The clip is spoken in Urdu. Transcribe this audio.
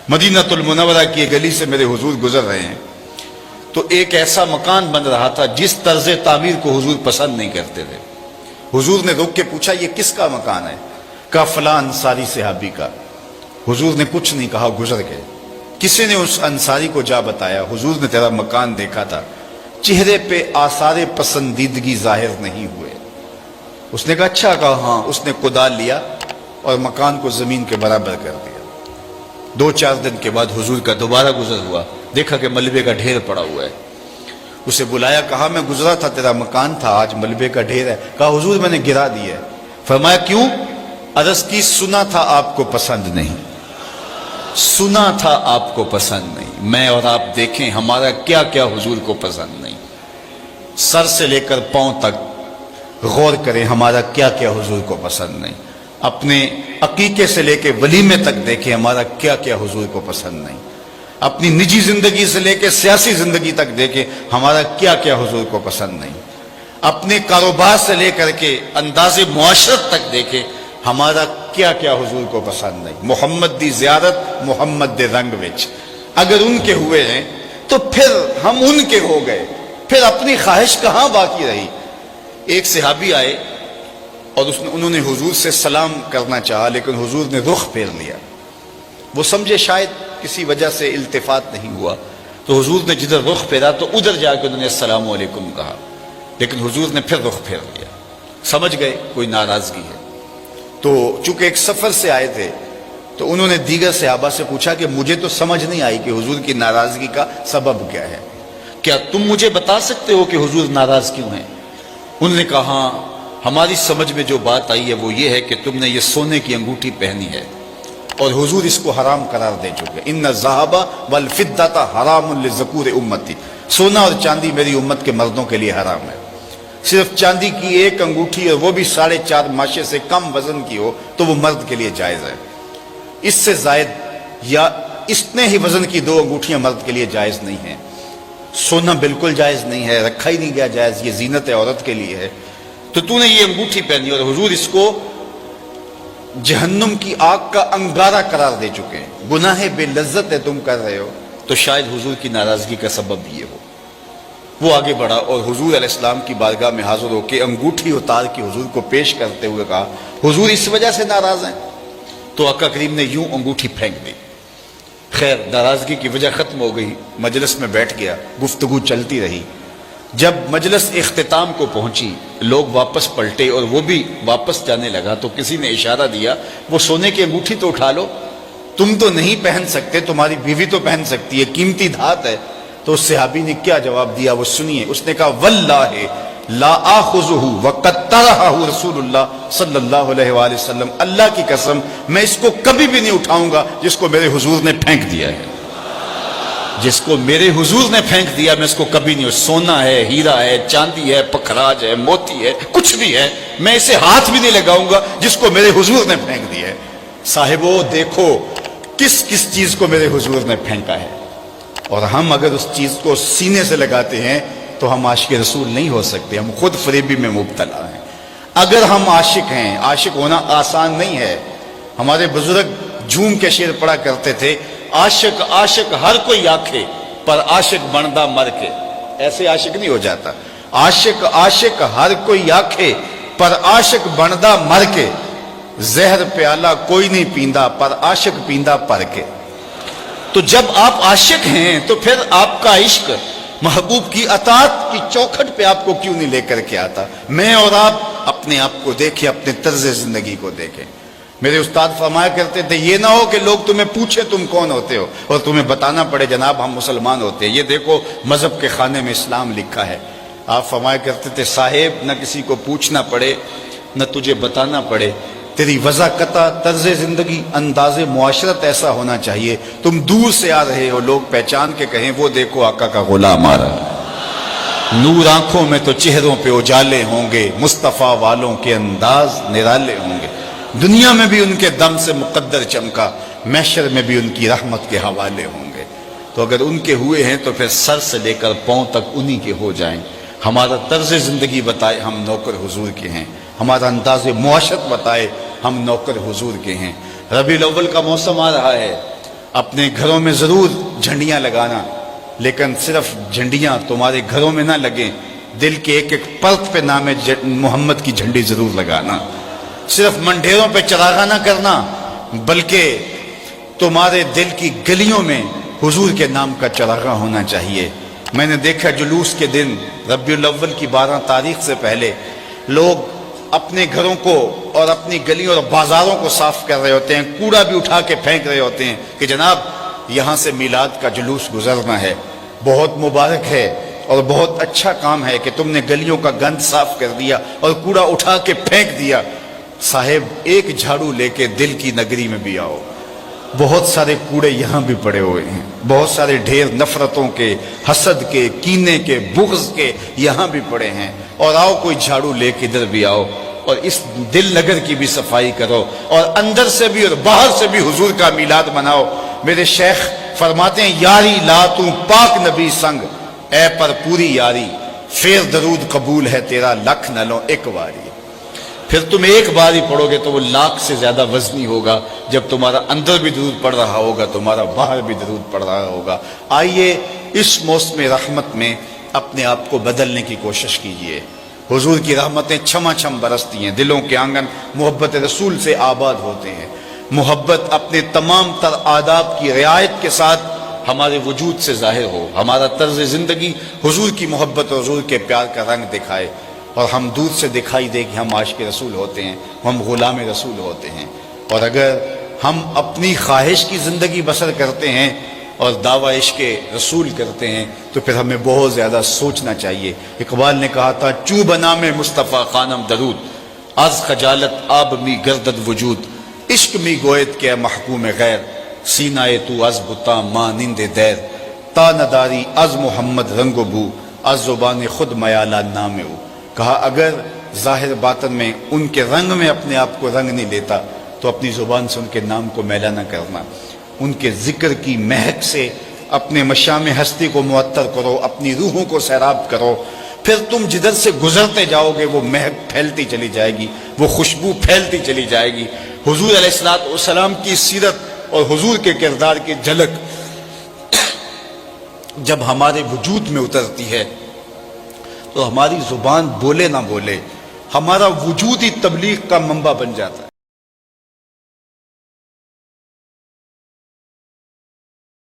مدینہ المنورہ کی ایک گلی سے میرے حضور گزر رہے ہیں تو ایک ایسا مکان بن رہا تھا جس طرز تعمیر کو حضور پسند نہیں کرتے تھے۔ حضور نے رک کے پوچھا یہ کس کا مکان ہے؟ کہا فلاں انصاری صحابی کا۔ حضور نے کچھ نہیں کہا، گزر گئے۔ کسی نے اس انصاری کو جا بتایا حضور نے تیرا مکان دیکھا تھا، چہرے پہ آثار پسندیدگی ظاہر نہیں ہوئے۔ اس نے کہا اچھا، کہا ہاں۔ اس نے کدال لیا اور مکان کو زمین کے برابر کر دیا۔ 2-4 دن کے بعد حضور کا دوبارہ گزر ہوا، دیکھا کہ ملبے کا ڈھیر پڑا ہوا ہے۔ اسے بلایا، کہا میں گزرا تھا، تیرا مکان تھا، آج ملبے کا ڈھیر ہے۔ کہا حضور میں نے گرا دیا ہے۔ فرمایا کیوں؟ عرض کی سنا تھا آپ کو پسند نہیں، سنا تھا آپ کو پسند نہیں۔ میں اور آپ دیکھیں ہمارا کیا کیا حضور کو پسند نہیں، سر سے لے کر پاؤں تک غور کریں ہمارا کیا کیا حضور کو پسند نہیں۔ اپنے عقیقے سے لے کے ولیمے تک دیکھیں ہمارا کیا کیا حضور کو پسند نہیں۔ اپنی نجی زندگی سے لے کے سیاسی زندگی تک دیکھیں ہمارا کیا کیا حضور کو پسند نہیں۔ اپنے کاروبار سے لے کر کے انداز معاشرت تک دیکھیں ہمارا کیا کیا حضور کو پسند نہیں۔ محمد دی زیارت محمد دے رنگ وچ اگر ان کے ہوئے ہیں تو پھر ہم ان کے ہو گئے، پھر اپنی خواہش کہاں باقی رہی۔ ایک صحابی آئے اور انہوں نے حضور سے سلام کرنا چاہا لیکن حضور نے رخ پھیر لیا۔ وہ سمجھے شاید کسی وجہ سے التفات نہیں ہوا، تو حضور نے جدھر رخ پھیرا تو ادھر جا کے انہوں نے السلام علیکم کہا، لیکن حضور نے پھر رخ پھیر لیا۔ سمجھ گئے کوئی ناراضگی ہے۔ تو چونکہ ایک سفر سے آئے تھے تو انہوں نے دیگر صحابہ سے پوچھا کہ مجھے تو سمجھ نہیں آئی کہ حضور کی ناراضگی کا سبب کیا ہے، کیا تم مجھے بتا سکتے ہو کہ حضور ناراض کیوں ہیں؟ انہوں نے کہا ہاں، ہماری سمجھ میں جو بات آئی ہے وہ یہ ہے کہ تم نے یہ سونے کی انگوٹھی پہنی ہے اور حضور اس کو حرام قرار دے چکے۔ ان الذهب والفضة حرام للذکور امتی، سونا اور چاندی میری امت کے مردوں کے لیے حرام ہے۔ صرف چاندی کی ایک انگوٹھی اور وہ بھی 4.5 ماشے سے کم وزن کی ہو تو وہ مرد کے لیے جائز ہے۔ اس سے زائد یا اتنے ہی وزن کی 2 انگوٹھیاں مرد کے لیے جائز نہیں ہیں۔ سونا بالکل جائز نہیں ہے، رکھا ہی نہیں گیا جائز، یہ زینت عورت کے لیے ہے۔ تو تو نے یہ انگوٹھی پہنی اور حضور اس کو جہنم کی آگ کا انگارہ قرار دے چکے ہیں، گناہ بے لذت ہے تم کر رہے ہو، تو شاید حضور کی ناراضگی کا سبب یہ ہو۔ وہ آگے بڑھا اور حضور علیہ السلام کی بارگاہ میں حاضر ہو کے انگوٹھی اتار کے حضور کو پیش کرتے ہوئے کہا حضور اس وجہ سے ناراض ہیں؟ تو آقا کریم نے یوں انگوٹھی پھینک دی۔ خیر ناراضگی کی وجہ ختم ہو گئی، مجلس میں بیٹھ گیا، گفتگو چلتی رہی۔ جب مجلس اختتام کو پہنچی، لوگ واپس پلٹے اور وہ بھی واپس جانے لگا تو کسی نے اشارہ دیا وہ سونے کی انگوٹھی تو اٹھا لو، تم تو نہیں پہن سکتے، تمہاری بیوی تو پہن سکتی ہے، قیمتی دھات ہے۔ تو اس صحابی نے کیا جواب دیا وہ سنیے۔ اس نے کہا واللہ لا آخذہ وقد طرحہ رسول اللہ صلی اللہ علیہ وآلہ وسلم، اللہ کی قسم میں اس کو کبھی بھی نہیں اٹھاؤں گا جس کو میرے حضور نے پھینک دیا ہے، جس کو میرے حضور نے پھینک دیا میں اس کو کبھی نہیں، سونا ہے، ہیرا ہے، چاندی ہے، پکھراج ہے، موتی ہے، کچھ بھی ہے، میں اسے ہاتھ بھی نہیں لگاؤں گا جس کو میرے حضور نے پھینک دیا ہے۔ صاحبو دیکھو کس کس چیز کو میرے حضور نے پھینکا ہے، اور ہم اگر اس چیز کو سینے سے لگاتے ہیں تو ہم عاشق رسول نہیں ہو سکتے، ہم خود فریبی میں مبتلا ہیں۔ اگر ہم عاشق ہیں، عاشق ہونا آسان نہیں ہے۔ ہمارے بزرگ جھوم کے شعر پڑا کرتے تھے، عاشق عاشق ہر کوئی آکھے پر عاشق بندا مر کے، ایسے عاشق نہیں ہو جاتا۔ عاشق عاشق ہر کوئی آکھے پر عاشق بندا مر کے، زہر پیالہ کوئی نہیں پیندا پر عاشق پیندا پر کے۔ تو جب آپ عاشق ہیں تو پھر آپ کا عشق محبوب کی اطاعت کی چوکھٹ پہ آپ کو کیوں نہیں لے کر کے آتا؟ میں اور آپ اپنے آپ کو دیکھیں، اپنے طرز زندگی کو دیکھیں۔ میرے استاد فرمایا کرتے تھے یہ نہ ہو کہ لوگ تمہیں پوچھے تم کون ہوتے ہو اور تمہیں بتانا پڑے جناب ہم مسلمان ہوتے ہیں، یہ دیکھو مذہب کے خانے میں اسلام لکھا ہے۔ آپ فرمایا کرتے تھے صاحب نہ کسی کو پوچھنا پڑے نہ تجھے بتانا پڑے، تیری وضاحت طرز زندگی انداز معاشرت ایسا ہونا چاہیے تم دور سے آ رہے ہو لوگ پہچان کے کہیں وہ دیکھو آقا کا غلام آ رہا ہے۔ نور آنکھوں میں تو چہروں پہ اجالے ہوں گے، مصطفیٰ والوں کے انداز نرالے ہوں گے، دنیا میں بھی ان کے دم سے مقدر چمکا، محشر میں بھی ان کی رحمت کے حوالے ہوں گے۔ تو اگر ان کے ہوئے ہیں تو پھر سر سے لے کر پاؤں تک انہی کے ہو جائیں۔ ہمارا طرز زندگی بتائے ہم نوکر حضور کے ہیں، ہمارا انداز معاشرت بتائے ہم نوکر حضور کے ہیں۔ ربیع الاول کا موسم آ رہا ہے، اپنے گھروں میں ضرور جھنڈیاں لگانا، لیکن صرف جھنڈیاں تمہارے گھروں میں نہ لگیں، دل کے ایک ایک پرت پہ نام محمد کی جھنڈی ضرور لگانا۔ صرف منڈیروں پہ چراغاں نہ کرنا، بلکہ تمہارے دل کی گلیوں میں حضور کے نام کا چراغاں ہونا چاہیے۔ میں نے دیکھا جلوس کے دن ربیع الاول کی 12 تاریخ سے پہلے لوگ اپنے گھروں کو اور اپنی گلیوں اور بازاروں کو صاف کر رہے ہوتے ہیں، کوڑا بھی اٹھا کے پھینک رہے ہوتے ہیں کہ جناب یہاں سے میلاد کا جلوس گزرنا ہے۔ بہت مبارک ہے اور بہت اچھا کام ہے کہ تم نے گلیوں کا گند صاف کر دیا اور کوڑا اٹھا کے پھینک دیا۔ صاحب ایک جھاڑو لے کے دل کی نگری میں بھی آؤ، بہت سارے کوڑے یہاں بھی پڑے ہوئے ہیں، بہت سارے ڈھیر نفرتوں کے، حسد کے، کینے کے، بغض کے یہاں بھی پڑے ہیں، اور آؤ کوئی جھاڑو لے کے ادھر بھی آؤ اور اس دل نگر کی بھی صفائی کرو، اور اندر سے بھی اور باہر سے بھی حضور کا میلاد مناؤ۔ میرے شیخ فرماتے ہیں یاری لا تو پاک نبی سنگ، اے پر پوری یاری، پھر درود قبول ہے تیرا لکھ نہ لو ایک باری۔ پھر تم ایک بار ہی پڑھو گے تو وہ لاکھ سے زیادہ وزنی ہوگا، جب تمہارا اندر بھی درود پڑھ رہا ہوگا، تمہارا باہر بھی درود پڑھ رہا ہوگا۔ آئیے اس موسم رحمت میں اپنے آپ کو بدلنے کی کوشش کیجئے۔ حضور کی رحمتیں چھما چھم برستی ہیں، دلوں کے آنگن محبت رسول سے آباد ہوتے ہیں۔ محبت اپنے تمام تر آداب کی رعایت کے ساتھ ہمارے وجود سے ظاہر ہو، ہمارا طرز زندگی حضور کی محبت اور حضور کے پیار کا رنگ دکھائے، اور ہم دور سے دکھائی دے کہ ہم عاشق رسول ہوتے ہیں، ہم غلام رسول ہوتے ہیں۔ اور اگر ہم اپنی خواہش کی زندگی بسر کرتے ہیں اور دعوی عشق رسول کرتے ہیں تو پھر ہمیں بہت زیادہ سوچنا چاہیے۔ اقبال نے کہا تھا چو بنا میں مصطفیٰ خانم درود، از خجالت آب می گردد وجود، عشق می گوید کہ محکوم غیر، سینہ تو از بتا مانند دیر، تا نداری از محمد رنگ و بو، از زبان خود میالہ نام او۔ کہا اگر ظاہر باطن میں ان کے رنگ میں اپنے آپ کو رنگ نہیں لیتا تو اپنی زبان سے ان کے نام کو میلہ نہ کرنا، ان کے ذکر کی مہک سے اپنے مشام ہستی کو معطر کرو، اپنی روحوں کو سیراب کرو، پھر تم جدھر سے گزرتے جاؤ گے وہ مہک پھیلتی چلی جائے گی، وہ خوشبو پھیلتی چلی جائے گی۔ حضور علیہ السلام کی سیرت اور حضور کے کردار کی جھلک جب ہمارے وجود میں اترتی ہے تو ہماری زبان بولے نہ بولے ہمارا وجود ہی تبلیغ کا منبع بن جاتا ہے۔